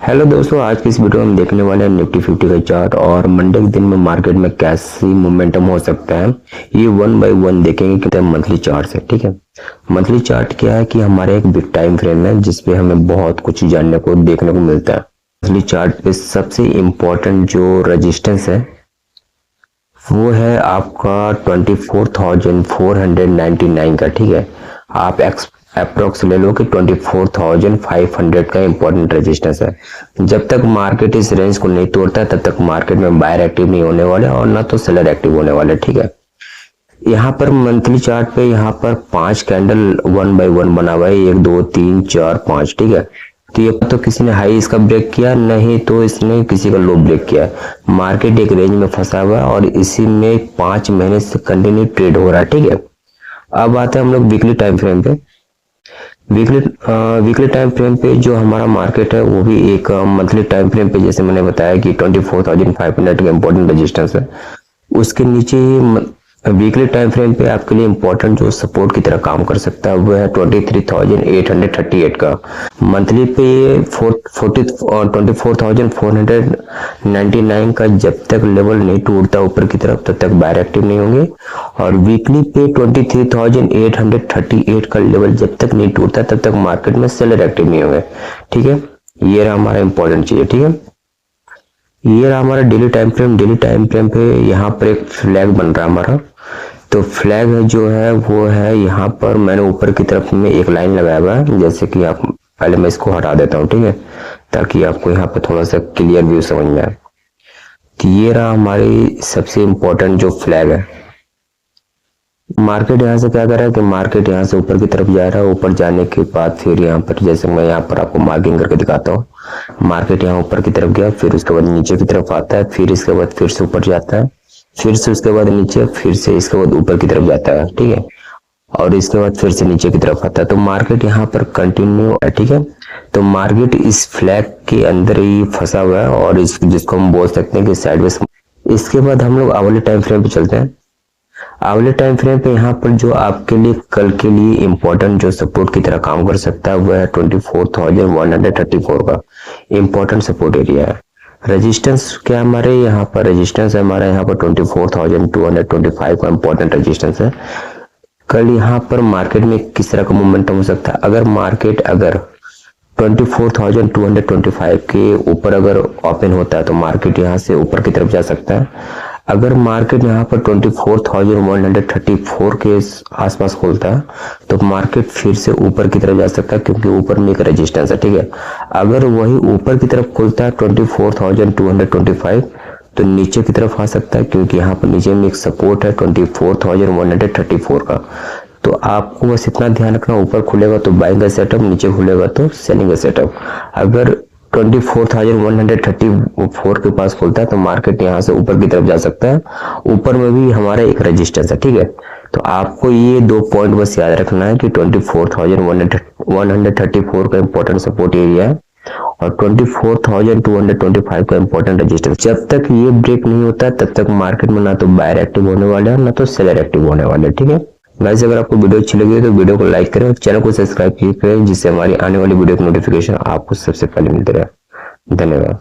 Hello दोस्तों, आज की इस वीडियो में हम देखने वाले हैं निफ्टी 50 का चार्ट और मंडे के दिन में मार्केट में कैसी मोमेंटम हो सकता है। ये वन बाय वन देखेंगे कि मंथली चार्ट से। ठीक है, मंथली चार्ट क्या है कि हमारे एक बिग टाइम फ्रेम है जिसपे हमें बहुत कुछ जानने को देखने को मिलता है। मंथली चार्ट पे सबसे इम्पोर्टेंट जो रजिस्टेंस है वो है आपका 24,499 का। ठीक है, आप अप्रोक्स ले लो कि 24,500 का इंपॉर्टेंट रेजिस्टेंस है। जब तक मार्केट इस रेंज को नहीं तोड़ता तब तक मार्केट में बायर एक्टिव नहीं होने वाले और ना तो सेलर एक्टिव होने वाले। ठीक है, यहाँ पर मंथली चार्ट पे यहाँ पर 5 कैंडल वन बाय वन बना हुआ है, 1 2 3 4 5। ठीक है, तो ये तो किसी ने हाई इसका ब्रेक किया, नहीं तो इसने किसी का लो ब्रेक किया। मार्केट एक रेंज में फंसा हुआ है और इसी में 5 महीने से कंटिन्यू ट्रेड हो रहा है। ठीक है, अब आते हैं हम लोग वीकली टाइम फ्रेम पे। वीकली टाइम फ्रेम पे जो हमारा मार्केट है वो भी एक मंथली टाइम फ्रेम पे जैसे मैंने बताया कि 24,500 का इंपॉर्टेंट रेजिस्टेंस है। उसके नीचे ही वीकली टाइम फ्रेम पे आपके लिए इंपॉर्टेंट जो सपोर्ट की तरह काम कर सकता है वो है 23,838 का। मंथली पे ये 24,499 का जब तक लेवल नहीं टूटता ऊपर की तरफ तब तक बायर एक्टिव नहीं होंगे, और वीकली पे 23,838 का लेवल जब तक नहीं टूटता तब तक मार्केट में सेलर एक्टिव नहीं होंगे। ठीक है, ये रहा हमारा इंपॉर्टेंट चीज है। ठीक है, ये रहा हमारा daily time frame. Daily time frame पे यहाँ पर एक फ्लैग बन रहा है हमारा। तो फ्लैग जो है वो है यहाँ पर मैंने ऊपर की तरफ में एक लाइन लगाया हुआ है, जैसे कि आप पहले मैं इसको हटा देता हूँ। ठीक है, ताकि आपको यहाँ पर थोड़ा सा क्लियर व्यू समझ में आए। तो ये रहा हमारी सबसे इम्पोर्टेंट जो फ्लैग है। मार्केट यहाँ से क्या कर रहा है कि मार्केट यहाँ से ऊपर की तरफ जा रहा है। ऊपर जाने के बाद फिर यहाँ पर जैसे मैं यहाँ पर आपको मार्किंग करके दिखाता हूँ, मार्केट यहाँ ऊपर की तरफ गया, फिर उसके बाद नीचे की तरफ आता है, फिर इसके बाद फिर से ऊपर जाता है, फिर से उसके बाद नीचे, फिर से इसके बाद ऊपर की तरफ जाता है। ठीक है, और इसके बाद फिर से नीचे की तरफ आता है। तो मार्केट यहाँ पर कंटिन्यू है। ठीक है, तो मार्केट इस फ्लैग के अंदर ही फंसा हुआ है और इस जिसको हम बोल सकते हैं कि साइडवेज। इसके बाद हम लोग आवली टाइम फ्रेम पे चलते हैं। आवले टाइम फ्रेम पे यहाँ पर जो आपके लिए कल के लिए इंपॉर्टेंट जो सपोर्ट की तरह काम कर सकता है वो है 24,134 का इंपॉर्टेंट सपोर्ट एरिया है। रेजिस्टेंस क्या हमारे यहाँ पर रेजिस्टेंस है, हमारा यहाँ पर 24,225 का इंपॉर्टेंट रेजिस्टेंस है। कल यहाँ पर मार्केट में किस तरह का मोमेंटम हो सकता है, अगर मार्केट 24,225 के ऊपर अगर ओपन होता है तो मार्केट यहाँ से ऊपर की तरफ जा सकता है। अगर मार्केट यहाँ पर 24,134 के आसपास खोलता है तो मार्केट फिर से ऊपर की तरफ जा सकता है, क्योंकि ऊपर में एक रेजिस्टेंस है। ठीक है, अगर वही ऊपर की तरफ खुलता है 24,225 तो नीचे की तरफ आ सकता है, क्योंकि यहाँ पर नीचे में एक सपोर्ट है 24,134 का। तो आपको बस इतना ध्यान रखना, ऊपर खुलेगा तो बाइंग का सेटअप, नीचे खुलेगा तो सेलिंग का सेटअप। अगर 24,134 के पास खुलता है तो मार्केट यहाँ से ऊपर की तरफ जा सकता है। ऊपर में भी हमारा एक रेजिस्टेंस है। ठीक है, तो आपको ये 2 पॉइंट बस याद रखना है कि 24,134 का इंपॉर्टेंट सपोर्ट एरिया है और 24,225 का इंपॉर्टेंट रेजिस्टेंस। जब तक ये ब्रेक नहीं होता तब तक मार्केट में ना तो बायर एक्टिव होने वाले हैं ना तो सेलर एक्टिव होने वाले। ठीक है गाइस, अगर आपको वीडियो अच्छी लगी तो वीडियो को लाइक करें और चैनल को सब्सक्राइब करें, जिससे हमारी आने वाली वीडियो की नोटिफिकेशन आपको सबसे पहले मिलती रहे। धन्यवाद।